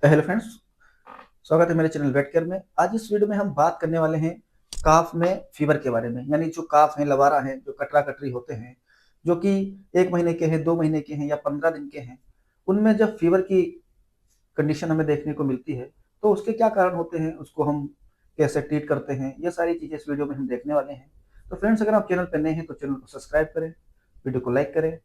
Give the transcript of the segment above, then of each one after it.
Hello friends, स्वागत है मेरे चैनल वेट केयर में। आज इस वीडियो में हम बात करने वाले हैं काफ में फीवर के बारे में। यानी जो काफ हैं, लवारा हैं, जो कटरा कटरी होते हैं, जो कि 1 महीने के हैं, 2 महीने के हैं या 15 दिन के हैं, उनमें जब फीवर की कंडीशन हमें देखने को मिलती है तो उसके क्या कारण होते हैं, उसको हम कैसे ट्रीट करते हैं, ये सारी चीज़ें इस वीडियो में हम देखने वाले हैं। तो फ्रेंड्स, अगर आप चैनल पर नए हैं तो चैनल को सब्सक्राइब करें, वीडियो को लाइक करें।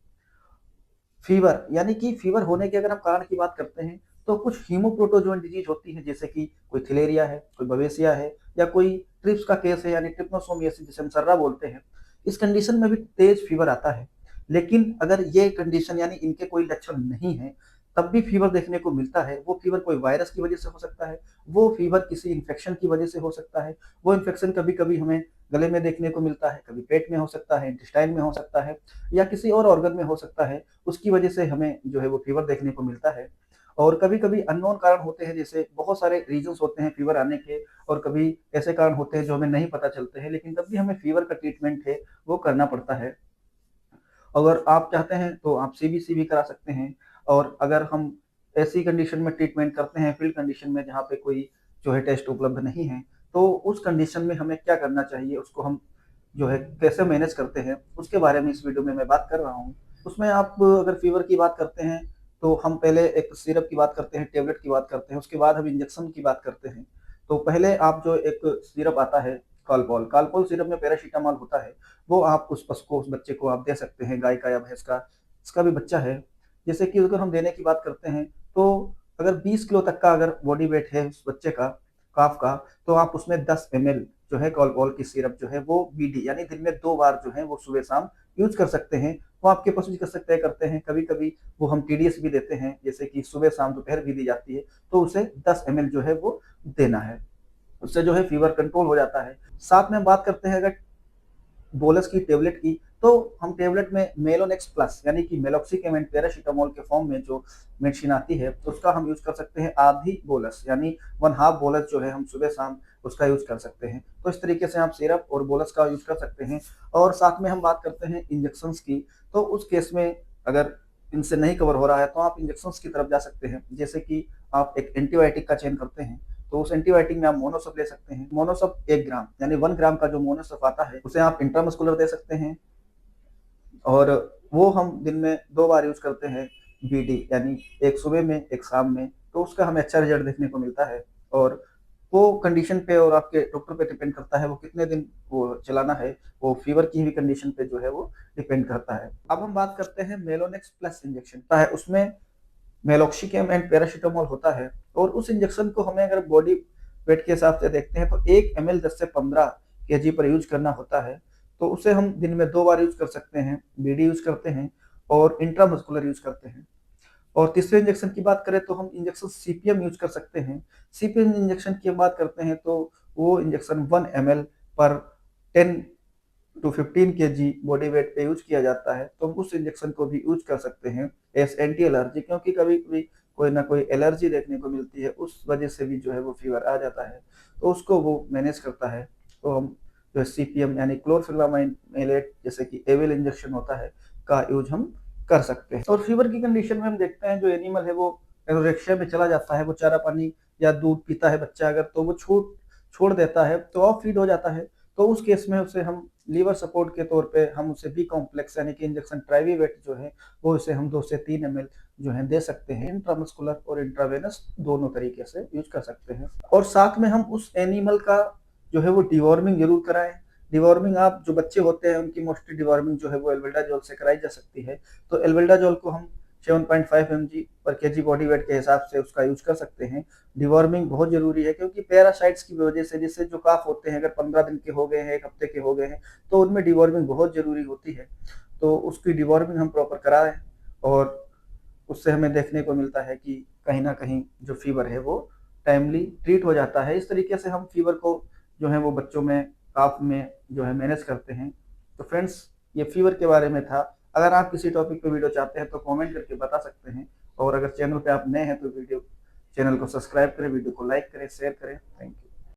फीवर यानी कि फीवर होने के अगर हम कारण की बात करते हैं तो कुछ हीमोप्रोटोजोन डिजीज होती है, जैसे कि कोई थिलेरिया है, कोई बवेसिया है, या कोई ट्रिप्स का केस है यानी ट्रिप्नोसोमियासिस जिसे हम सर्रा बोलते हैं। इस कंडीशन में भी तेज फीवर आता है। लेकिन अगर ये कंडीशन यानी इनके कोई लक्षण नहीं है तब भी फीवर देखने को मिलता है। वो फीवर कोई वायरस की वजह से हो सकता है, वो फीवर किसी इन्फेक्शन की वजह से हो सकता है। वो इन्फेक्शन कभी कभी हमें गले में देखने को मिलता है, कभी पेट में हो सकता है, इंटेस्टाइन में हो सकता है, या किसी और ऑर्गन में हो सकता है। उसकी वजह से हमें जो है वो फीवर देखने को मिलता है। और कभी-कभी अननोन कारण होते हैं, जैसे बहुत सारे रीजंस होते हैं फीवर आने के, और कभी ऐसे कारण होते हैं जो हमें नहीं पता चलते हैं, लेकिन तब भी हमें फीवर का ट्रीटमेंट है वो करना पड़ता है। अगर आप चाहते हैं तो आप सीबीसी भी करा सकते हैं। और अगर हम ऐसी कंडीशन में ट्रीटमेंट करते हैं, फील्ड कंडीशन में जहाँ पे कोई जो है टेस्ट उपलब्ध नहीं है, तो उस कंडीशन में हमें क्या करना चाहिए, उसको हम जो है कैसे मैनेज करते हैं, उसके बारे में इस वीडियो में मैं बात कर रहा हूँ। उसमें आप अगर फीवर की बात करते हैं तो हम पहले एक सिरप की बात करते हैं, टेबलेट की बात करते हैं, उसके बाद हम इंजेक्शन की बात करते हैं। तो पहले आप जो एक सिरप आता है कालपॉल, कालपॉल सिरप में पैरासिटामॉल होता है। वो आप उस पशु को, उस बच्चे को आप दे सकते हैं, गाय का या भैंस का, इसका भी बच्चा है। जैसे कि अगर हम देने की बात करते हैं तो अगर 20 किलो तक का अगर बॉडी वेट है उस बच्चे का, काफ का, तो आप उसमें 10 ml जो है कॉलपॉल की सिरप जो है वो बीडी यानी दिन में 2 बार जो है वो सुबह शाम यूज कर सकते हैं। वो आपके पशु चिकित्सक तय करते हैं। कभी कभी वो हम टीडीएस भी देते हैं, जैसे कि सुबह शाम दोपहर भी दी जाती है, तो उसे 10 ml जो है वो देना है। उससे जो है फीवर कंट्रोल हो जाता है। साथ में हम बात करते हैं अगर बोलस की टेबलेट की, तो हम टेबलेट में मेलोनेक्स प्लस यानी कि मेलोक्सिकम एंड पैरासिटामोल के फॉर्म में जो मेडिसिन आती है उसका हम यूज कर सकते हैं आधी बोलस, यानी 1/2 बोलस जो है हम सुबह शाम उसका यूज कर सकते हैं। तो इस तरीके से आप सिरप और बोलस का यूज कर सकते हैं। और साथ में हम बात करते हैं इंजेक्शन की, तो उस केस में अगर इनसे नहीं कवर हो रहा है तो आप इंजेक्शन की तरफ जा सकते हैं। जैसे कि आप एक एंटीबायोटिक का चयन करते हैं, तो उस एंटीबायोटिक में आप मोनोसप ले सकते हैं। मोनोसप 1 ग्राम यानी 1 ग्राम का जो मोनोसप आता है उसे आप इंट्रामस्कुलर दे सकते हैं। और वो हम दिन में 2 बार यूज करते हैं, बीडी यानी एक सुबह में एक शाम में, तो उसका हमें अच्छा रिजल्ट देखने को मिलता है। और वो कंडीशन पे और आपके डॉक्टर पे डिपेंड करता है वो कितने दिन वो चलाना है, वो फीवर की भी कंडीशन पे जो है वो डिपेंड करता है। अब हम बात करते हैं मेलोनेक्स प्लस इंजेक्शन है, उसमें मेलोक्सिकम एंड पैरासिटामोल होता है। और उस इंजेक्शन को हमें अगर बॉडी वेट के हिसाब से देखते हैं तो 1 ml 10 से 15 kg पर यूज करना होता है। तो उसे हम दिन में 2 बार यूज कर सकते हैं, बीडी यूज करते हैं और इंट्रामस्कुलर यूज करते हैं। और तीसरे इंजेक्शन की बात करें तो हम इंजेक्शन सीपीएम यूज कर सकते हैं। सीपीएम इंजेक्शन की हम बात करते हैं तो वो इंजेक्शन 1 ml पर 10 to 15 kg बॉडी वेट पे यूज किया जाता है। तो हम उस इंजेक्शन को भी यूज कर सकते हैं एस एंटी एलर्जी, क्योंकि कभी कभी कोई ना कोई एलर्जी देखने को मिलती है, उस वजह से भी जो है वो फीवर आ जाता है, तो उसको वो मैनेज करता है। तो हम जो है सीपीएम यानी क्लोरफिल्लामाइन मेलेट, जैसे कि एविल इंजेक्शन होता है, का यूज हम कर सकते हैं। और फीवर की कंडीशन में हम देखते हैं जो एनिमल है वो एनोरेक्सिया में चला जाता है। वो चारा पानी या दूध पीता है बच्चा अगर, तो वो छोड़ छोड़ देता है, तो ऑफ फीड हो जाता है। तो उस केस में उसे हम लीवर सपोर्ट के तौर पे हम उसे बी कॉम्प्लेक्स यानी कि इंजेक्शन ट्राइवीवेट जो है वो इसे हम 2 से 3 ml जो है दे सकते हैं। इंट्रामस्कुलर और इंट्रावेनस दोनों तरीके से यूज कर सकते हैं। और साथ में हम उस एनिमल का जो है वो डिवॉर्मिंग जरूर कराएं। डिवॉर्मिंग, आप जो बच्चे होते हैं उनकी मोस्टली डिवॉर्मिंग जो है वो एल्बेंडाजोल से कराई जा सकती है। तो एल्बेंडाजोल को हम 7.5 mg/kg बॉडी वेट के हिसाब से उसका यूज कर सकते हैं। डिवॉर्मिंग बहुत जरूरी है, क्योंकि पैरासाइट्स की वजह से जिससे जो काफ होते हैं, अगर 15 दिन के हो गए हैं, 1 हफ्ते के हो गए हैं, तो उनमें डिवॉर्मिंग बहुत जरूरी होती है। तो उसकी डिवॉर्मिंग हम प्रॉपर कराएं, और उससे हमें देखने को मिलता है कि कहीं ना कहीं जो फीवर है वो टाइमली ट्रीट हो जाता है। इस तरीके से हम फीवर को जो है वो बच्चों में, काफ में जो है मैनेज करते हैं। तो फ्रेंड्स, ये फीवर के बारे में था। अगर आप किसी टॉपिक पे वीडियो चाहते हैं तो कमेंट करके बता सकते हैं। और अगर चैनल पे आप नए हैं तो चैनल को सब्सक्राइब करें, वीडियो को लाइक करें, शेयर करें। Thank you.